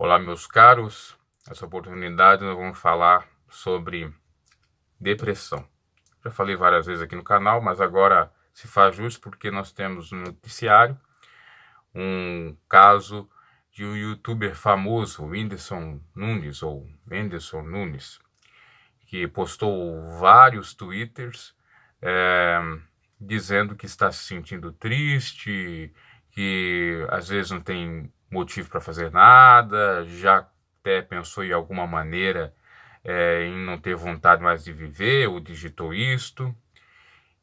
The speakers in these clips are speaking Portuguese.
Olá, meus caros. Nessa oportunidade nós vamos falar sobre depressão. Já falei várias vezes aqui no canal, mas agora se faz justo porque nós temos no noticiário um caso de um youtuber famoso, Whindersson Nunes, ou Whindersson Nunes, que postou vários twitters dizendo que está se sentindo triste, que às vezes não tem motivo para fazer nada, já até pensou em alguma maneira em não ter vontade mais de viver, ou digitou isto.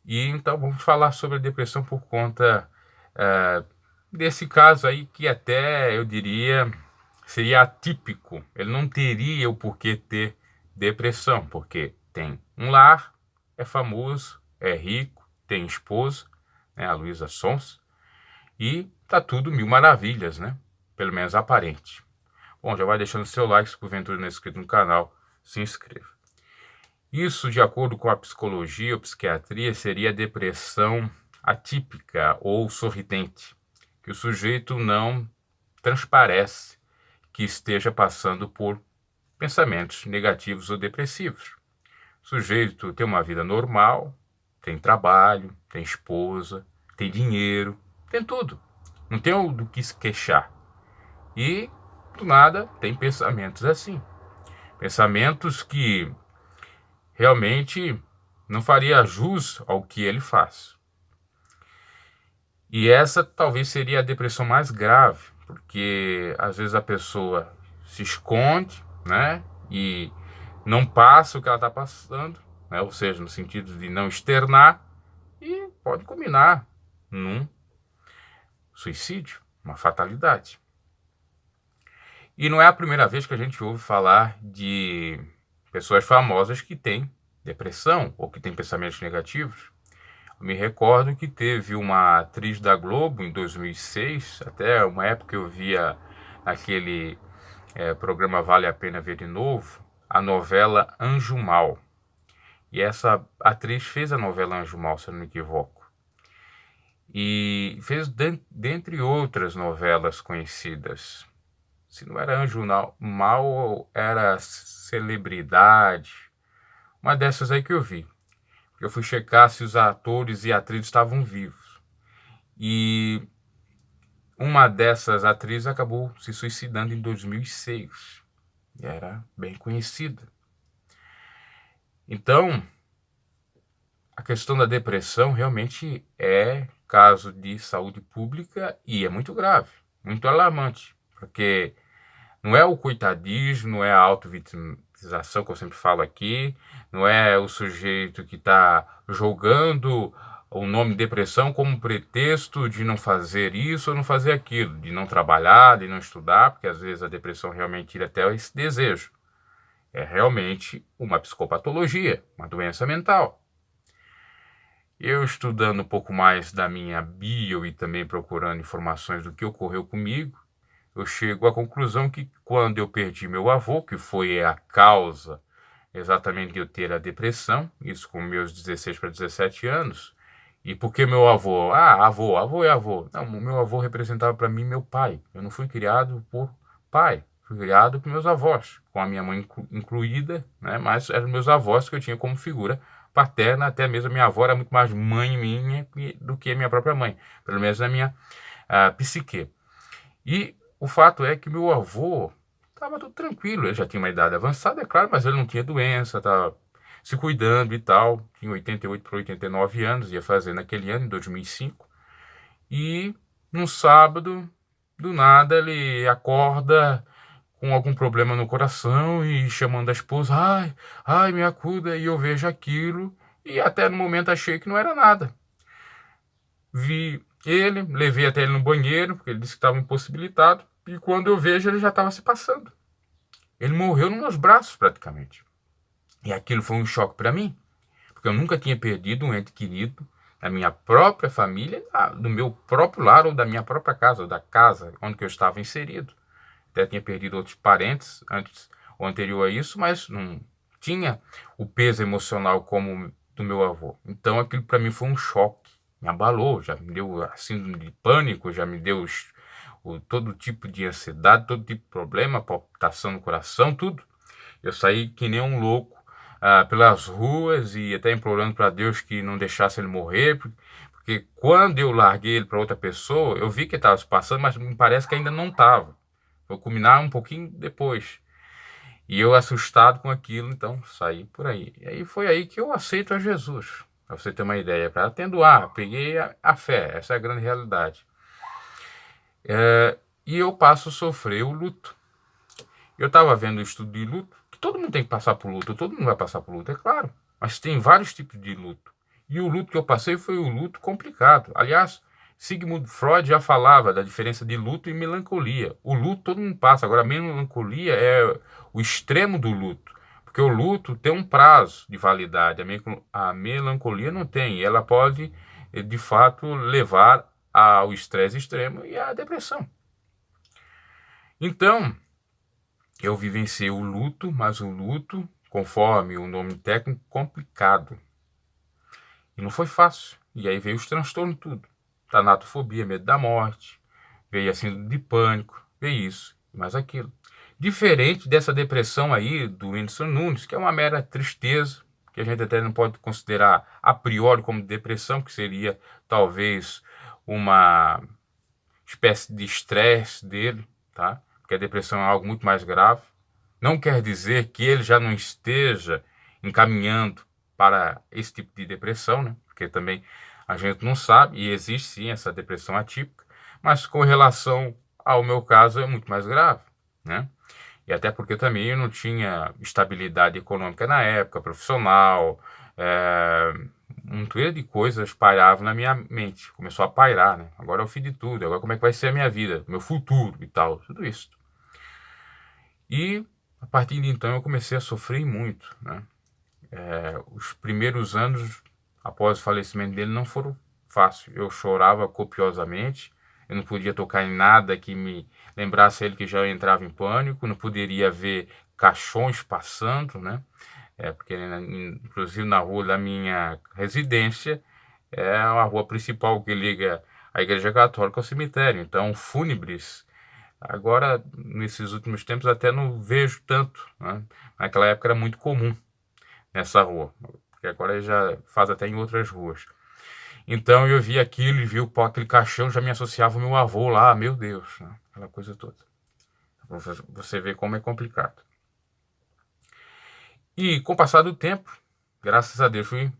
E então vamos falar sobre a depressão por conta desse caso aí que até eu diria seria atípico. Ele não teria o porquê ter depressão, porque tem um lar, é famoso, é rico, tem esposa, né, a Luísa Sons, e tá tudo mil maravilhas, né? Pelo menos aparente. Bom, já vai deixando seu like, se porventura não é inscrito no canal, se inscreva. Isso, de acordo com a psicologia ou psiquiatria, seria a depressão atípica ou sorridente, que o sujeito não transparece que esteja passando por pensamentos negativos ou depressivos. O sujeito tem uma vida normal, tem trabalho, tem esposa, tem dinheiro, tem tudo. Não tem do que se queixar. E, do nada, tem pensamentos assim. Pensamentos que realmente não faria jus ao que ele faz. E essa talvez seria a depressão mais grave, porque às vezes a pessoa se esconde, né, e não passa o que ela está passando, né, ou seja, no sentido de não externar, e pode culminar num suicídio, uma fatalidade. E não é a primeira vez que a gente ouve falar de pessoas famosas que têm depressão ou que têm pensamentos negativos. Eu me recordo que teve uma atriz da Globo em 2006, até uma época eu via naquele programa Vale a Pena Ver de Novo, a novela Anjo Mal. E essa atriz fez a novela Anjo Mal, se eu não me equivoco. E fez dentre outras novelas conhecidas. Se não era Anjo Mal, era Celebridade. Uma dessas aí que eu vi. Eu fui checar se os atores e atrizes estavam vivos. E uma dessas atrizes acabou se suicidando em 2006. E era bem conhecida. Então, a questão da depressão realmente é caso de saúde pública e é muito grave, muito alarmante. Porque não é o coitadismo, não é a auto-vitimização que eu sempre falo aqui, não é o sujeito que está jogando o nome depressão como pretexto de não fazer isso ou não fazer aquilo, de não trabalhar, de não estudar, porque às vezes a depressão realmente tira até esse desejo. É realmente uma psicopatologia, uma doença mental. Eu estudando um pouco mais da minha bio e também procurando informações do que ocorreu comigo, eu chego à conclusão que quando eu perdi meu avô, que foi a causa exatamente de eu ter a depressão, isso com meus 16 para 17 anos, e porque meu avô, avô é avô. Não, o meu avô representava para mim meu pai. Eu não fui criado por pai, fui criado por meus avós, com a minha mãe incluída, né, mas eram meus avós que eu tinha como figura paterna, até mesmo a minha avó era muito mais mãe minha do que a minha própria mãe, pelo menos na minha psique. E o fato é que meu avô estava tudo tranquilo, ele já tinha uma idade avançada, é claro, mas ele não tinha doença, estava se cuidando e tal, tinha 88 para 89 anos, ia fazer naquele ano, em 2005, e num sábado, do nada, ele acorda com algum problema no coração e chamando a esposa, ai, me acuda, e eu vejo aquilo, e até no momento achei que não era nada. Vi ele, levei até ele no banheiro, porque ele disse que estava impossibilitado, e quando eu vejo ele já estava se passando. Ele morreu nos meus braços praticamente. E aquilo foi um choque para mim, porque eu nunca tinha perdido um ente querido da minha própria família, do meu próprio lar ou da minha própria casa, ou da casa onde eu estava inserido. Até tinha perdido outros parentes antes ou anterior a isso, mas não tinha o peso emocional como do meu avô. Então aquilo para mim foi um choque, me abalou, já me deu a síndrome de pânico, já me deu todo tipo de ansiedade, todo tipo de problema, palpitação no coração, tudo. Eu saí que nem um louco pelas ruas e até implorando para Deus que não deixasse ele morrer, porque quando eu larguei ele para outra pessoa, eu vi que estava se passando, mas me parece que ainda não estava. Vou culminar um pouquinho depois. E eu assustado com aquilo, então saí por aí. E aí foi aí que eu aceito a Jesus, para você ter uma ideia. Para atendoar, peguei a fé, essa é a grande realidade. E eu passo a sofrer o luto. Eu estava vendo o estudo de luto, que todo mundo tem que passar por luto, todo mundo vai passar por luto, é claro. Mas tem vários tipos de luto. E o luto que eu passei foi o luto complicado. Aliás, Sigmund Freud já falava da diferença de luto e melancolia. O luto todo mundo passa, agora a melancolia é o extremo do luto. Porque o luto tem um prazo de validade, a melancolia não tem. E ela pode, de fato, levar ao estresse extremo e à depressão. Então, eu vivenciei o luto, mas o luto, conforme o nome técnico, complicado. E não foi fácil. E aí veio os transtornos tudo. Tanatofobia, medo da morte, veio a síndrome de pânico, veio isso, mais aquilo. Diferente dessa depressão aí do Whindersson Nunes, que é uma mera tristeza, que a gente até não pode considerar a priori como depressão, que seria talvez uma espécie de estresse dele, tá? Porque a depressão é algo muito mais grave. Não quer dizer que ele já não esteja encaminhando para esse tipo de depressão, né? Porque também a gente não sabe, e existe sim essa depressão atípica, mas com relação ao meu caso é muito mais grave, né? E até porque também eu não tinha estabilidade econômica na época, profissional, um montoeira de coisas pairavam na minha mente, começou a pairar, né? Agora é o fim de tudo, agora como é que vai ser a minha vida, meu futuro e tal, tudo isso. E a partir de então eu comecei a sofrer muito, né? Os primeiros anos após o falecimento dele não foram fáceis. Eu chorava copiosamente, eu não podia tocar em nada que me lembrasse ele, que já entrava em pânico, não poderia ver caixões passando, né? Porque inclusive na rua da minha residência é uma rua principal que liga a igreja católica ao cemitério. Então, fúnebres, agora, nesses últimos tempos, até não vejo tanto, né? Naquela época era muito comum nessa rua, porque agora já faz até em outras ruas. Então eu vi aquilo e vi aquele caixão, já me associava ao meu avô lá, meu Deus, né? Aquela coisa toda. Você vê como é complicado. E com o passar do tempo, graças a Deus, fui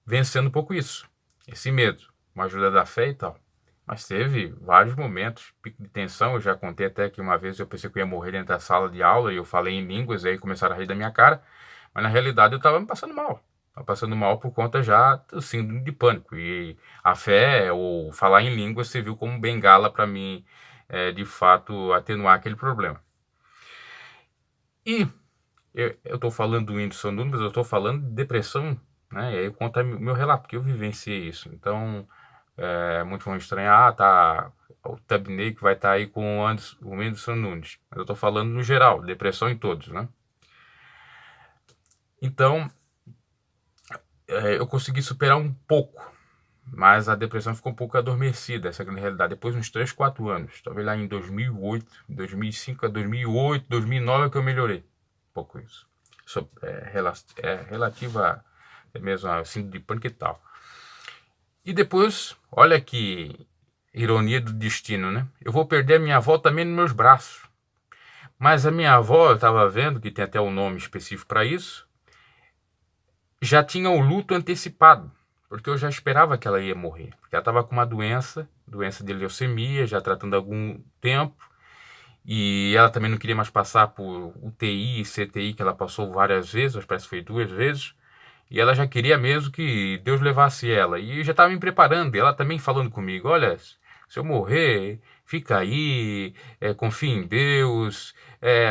vencendo um pouco isso, esse medo, com a ajuda da fé e tal. Mas teve vários momentos, pico de tensão. Eu já contei até que uma vez eu pensei que eu ia morrer dentro da sala de aula e eu falei em línguas, e aí começaram a rir da minha cara. Mas na realidade eu estava me passando mal. Estava passando mal por conta já do síndrome de pânico. E a fé, ou falar em línguas, serviu como bengala para mim, de fato, atenuar aquele problema. E eu estou falando do Whindersson Nunes, mas eu estou falando de depressão, né? E aí eu conto o meu relato, porque eu vivenciei isso. Então, muitos vão estranhar, tá o thumbnail que vai estar aí com o Whindersson Nunes. Mas eu estou falando no geral, depressão em todos, né? Então, eu consegui superar um pouco, mas a depressão ficou um pouco adormecida, essa é a grande realidade. Depois de uns 3, 4 anos, talvez lá em 2008, 2005 a 2008, 2009 é que eu melhorei um pouco isso. Isso é relativa mesmo a síndrome de pânico e tal. E depois, olha que ironia do destino, né? Eu vou perder a minha avó também nos meus braços. Mas a minha avó, eu estava vendo, que tem até um nome específico para isso, já tinha o luto antecipado, porque eu já esperava que ela ia morrer. Porque ela estava com uma doença de leucemia, já tratando há algum tempo, e ela também não queria mais passar por UTI e CTI, que ela passou várias vezes, parece que foi 2 vezes, e ela já queria mesmo que Deus levasse ela. E eu já estava me preparando, e ela também falando comigo, olha, se eu morrer, fica aí, confia em Deus,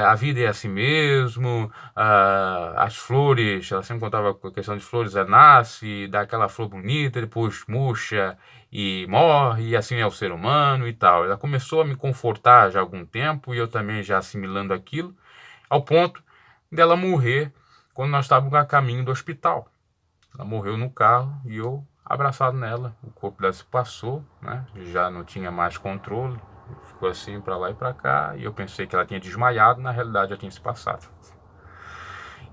a vida é assim mesmo, as flores, ela sempre contava com a questão de flores, ela nasce, dá aquela flor bonita, depois murcha e morre, e assim é o ser humano e tal. Ela começou a me confortar já há algum tempo, e eu também já assimilando aquilo, ao ponto dela morrer quando nós estávamos a caminho do hospital. Ela morreu no carro e eu abraçado nela. O corpo dela se passou, né? Já não tinha mais controle, Ficou assim para lá e para cá, e eu pensei que ela tinha desmaiado, na realidade já tinha se passado.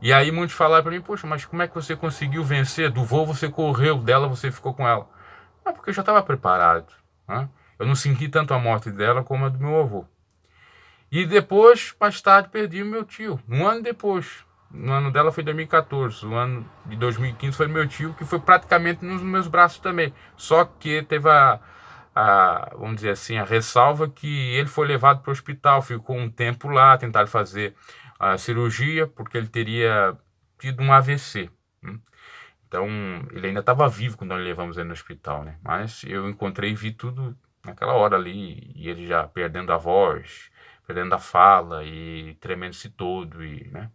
E aí muitos falaram para mim, poxa, mas como é que você conseguiu vencer? Do voo você correu, dela você ficou com ela. Ah, porque eu já estava preparado. Né? Eu não senti tanto a morte dela como a do meu avô. E depois, mais tarde, perdi o meu tio. Um ano depois. O ano dela foi 2014. O ano de 2015 foi meu tio, que foi praticamente nos meus braços também. Só que teve vamos dizer assim, a ressalva que ele foi levado para o hospital, ficou um tempo lá, tentaram fazer a cirurgia, porque ele teria tido um AVC. Né? Então, ele ainda estava vivo quando nós levamos ele no hospital, né? Mas eu encontrei e vi tudo naquela hora ali, e ele já perdendo a voz, perdendo a fala e tremendo-se todo, e, né?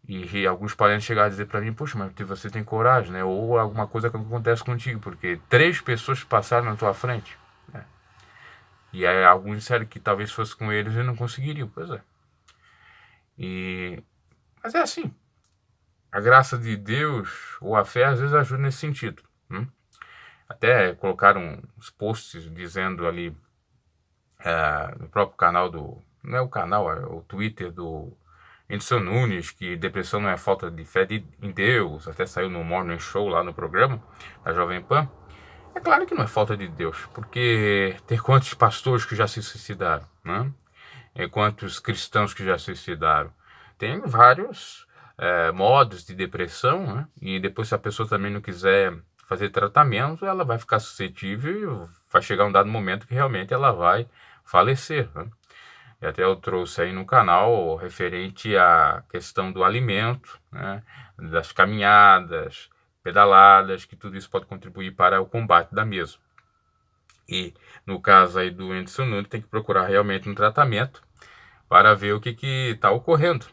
E alguns parentes chegaram a dizer para mim, poxa, mas você tem coragem, né? Ou alguma coisa que acontece contigo, porque 3 pessoas passaram na tua frente, né? E aí alguns disseram que talvez fosse com eles e não conseguiriam, pois é. Mas é assim, a graça de Deus ou a fé às vezes ajuda nesse sentido. Até colocaram uns posts dizendo ali no próprio canal não é o canal, é o Twitter do Whindersson Nunes, que depressão não é falta de fé em Deus, até saiu no Morning Show lá no programa da Jovem Pan. É claro que não é falta de Deus, porque tem quantos pastores que já se suicidaram, né? E quantos cristãos que já se suicidaram. Tem vários modos de depressão, né? E depois, se a pessoa também não quiser fazer tratamento, ela vai ficar suscetível e vai chegar um dado momento que realmente ela vai falecer, né? E até eu trouxe aí no canal referente à questão do alimento, né? Das caminhadas, pedaladas, que tudo isso pode contribuir para o combate da mesma. E no caso aí do Whindersson Nunes, tem que procurar realmente um tratamento para ver o que está ocorrendo.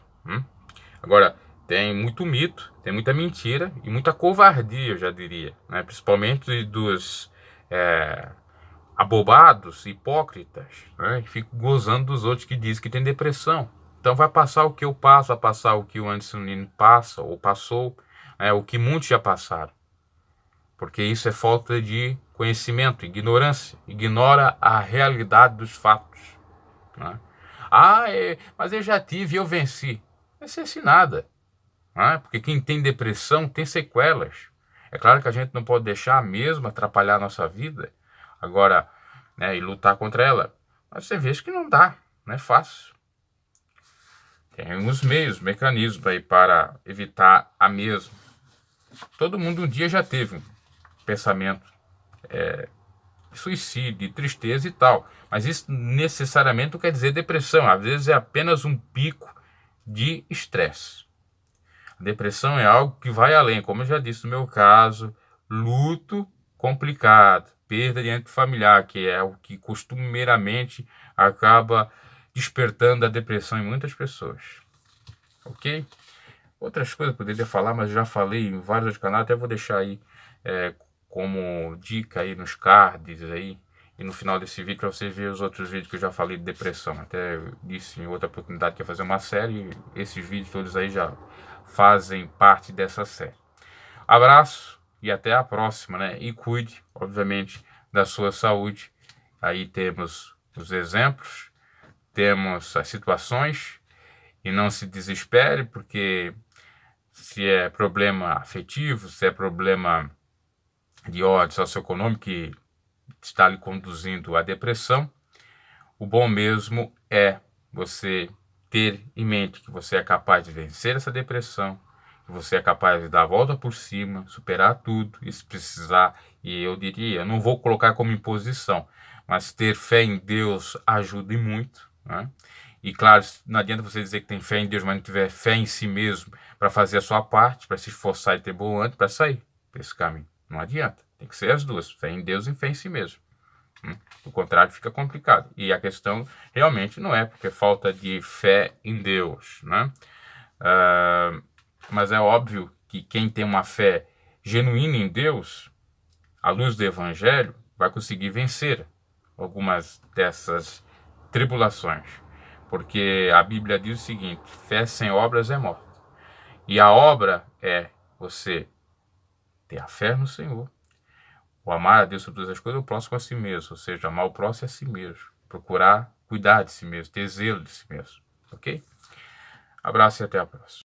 Agora, tem muito mito, tem muita mentira e muita covardia, eu já diria, né? Principalmente dos abobados, hipócritas, né? Que ficam gozando dos outros que dizem que tem depressão. Então vai passar o que eu passo, vai passar o que o Anderson Nunes passa ou passou, o que muitos já passaram. Porque isso é falta de conhecimento, ignorância. Ignora a realidade dos fatos. Né? Mas eu já tive e eu venci. Não venci nada. Né? Porque quem tem depressão tem sequelas. É claro que a gente não pode deixar mesmo atrapalhar a nossa vida. Agora, né, e lutar contra ela. Mas você vê que não dá. Não é fácil. Tem uns meios, mecanismos aí para evitar a mesma. Todo mundo um dia já teve um pensamento suicídio, tristeza e tal. Mas isso necessariamente não quer dizer depressão. Às vezes é apenas um pico de estresse. A depressão é algo que vai além, como eu já disse no meu caso, luto complicado, perda de ente familiar, que é o que costumeiramente acaba despertando a depressão em muitas pessoas. Ok? Outras coisas eu poderia falar, mas já falei em vários outros canais, até vou deixar aí como dica aí nos cards aí e no final desse vídeo para vocês verem os outros vídeos que eu já falei de depressão. Até disse em outra oportunidade que ia fazer uma série, e esses vídeos todos aí já fazem parte dessa série. Abraço e até a próxima, né? E cuide, obviamente, da sua saúde. Aí temos os exemplos, temos as situações, e não se desespere, porque se é problema afetivo, se é problema de ordem socioeconômica que está lhe conduzindo à depressão, o bom mesmo é você ter em mente que você é capaz de vencer essa depressão, que você é capaz de dar a volta por cima, superar tudo, e se precisar, e eu diria, eu não vou colocar como imposição, mas ter fé em Deus ajuda muito, né? E claro, não adianta você dizer que tem fé em Deus, mas não tiver fé em si mesmo para fazer a sua parte, para se esforçar e ter bom ânimo para sair desse caminho. Não adianta. Tem que ser as duas, fé em Deus e fé em si mesmo. O contrário fica complicado. E a questão realmente não é porque falta de fé em Deus, né? Mas é óbvio que quem tem uma fé genuína em Deus, à luz do Evangelho, vai conseguir vencer algumas dessas tribulações. Porque a Bíblia diz o seguinte: fé sem obras é morta. E a obra é você ter a fé no Senhor, o amar a Deus sobre todas as coisas, o próximo a si mesmo, ou seja, amar o próximo a si mesmo. procurar cuidar de si mesmo, ter zelo de si mesmo, ok? Abraço e até a próxima.